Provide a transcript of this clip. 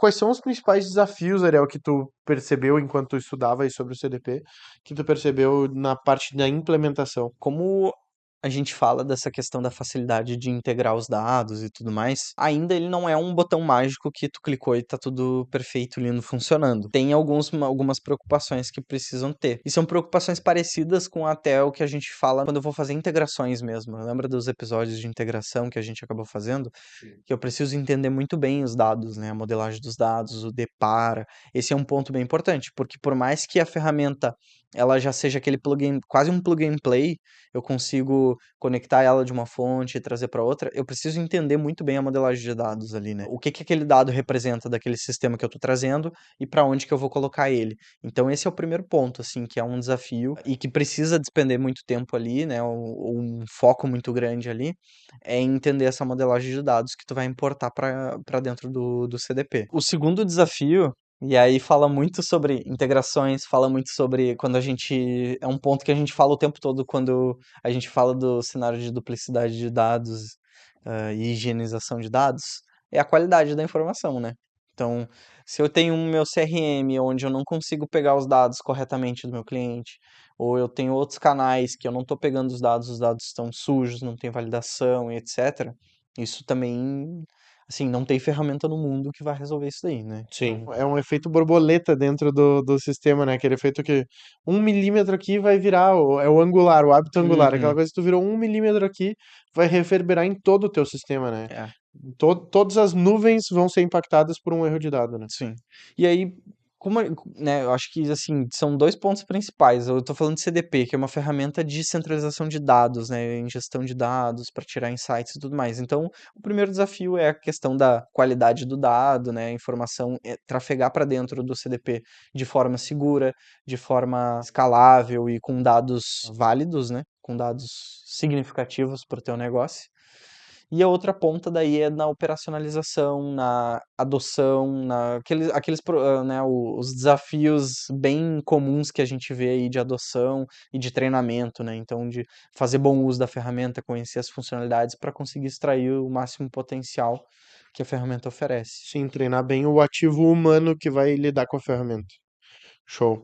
quais são os principais desafios, Ariel, que tu percebeu enquanto tu estudava aí sobre o CDP, que tu percebeu na parte da implementação? Como a gente fala dessa questão da facilidade de integrar os dados e tudo mais, ainda ele não é um botão mágico que tu clicou e tá tudo perfeito, lindo, funcionando. Tem algumas preocupações que precisam ter. E são preocupações parecidas com até o que a gente fala quando eu vou fazer integrações mesmo. Lembra dos episódios de integração que a gente acabou fazendo? Que eu preciso entender muito bem os dados, né? A modelagem dos dados, o depara. Esse é um ponto bem importante, porque por mais que a ferramenta ela já seja aquele plugin, quase um plug and play, eu consigo conectar ela de uma fonte e trazer para outra, eu preciso entender muito bem a modelagem de dados ali, né? O que que aquele dado representa daquele sistema que eu estou trazendo e para onde que eu vou colocar ele. Então esse é o primeiro ponto, assim, que é um desafio e que precisa despender muito tempo ali, né? Ou um foco muito grande ali, é entender essa modelagem de dados que tu vai importar para dentro do CDP. O segundo desafio, e aí fala muito sobre integrações, fala muito sobre quando a gente. É um ponto que a gente fala o tempo todo quando a gente fala do cenário de duplicidade de dados, e higienização de dados, é a qualidade da informação, né? Então, se eu tenho um meu CRM onde eu não consigo pegar os dados corretamente do meu cliente, ou eu tenho outros canais que eu não estou pegando os dados estão sujos, não tem validação e etc., isso também, assim, não tem ferramenta no mundo que vai resolver isso daí, né? Sim, Então, é um efeito borboleta dentro do sistema, né? Aquele efeito que 1 milímetro aqui vai virar, é o angular, o hábito angular. Aquela uhum, coisa que tu virou 1 milímetro aqui, vai reverberar em todo o teu sistema, né? é. Todas as nuvens vão ser impactadas por um erro de dado, né? Sim. E aí, como, né, eu acho que, assim, são dois pontos principais. Eu tô falando de CDP, que é uma ferramenta de centralização de dados, né, ingestão de dados para tirar insights e tudo mais. Então, o primeiro desafio é a questão da qualidade do dado, né, a informação trafegar para dentro do CDP de forma segura, de forma escalável e com dados válidos, né, com dados significativos para o teu negócio. E a outra ponta daí é na operacionalização, na adoção, né, os desafios bem comuns que a gente vê aí de adoção e de treinamento, né? Então, de fazer bom uso da ferramenta, conhecer as funcionalidades para conseguir extrair o máximo potencial que a ferramenta oferece. Sim, treinar bem o ativo humano que vai lidar com a ferramenta. Show.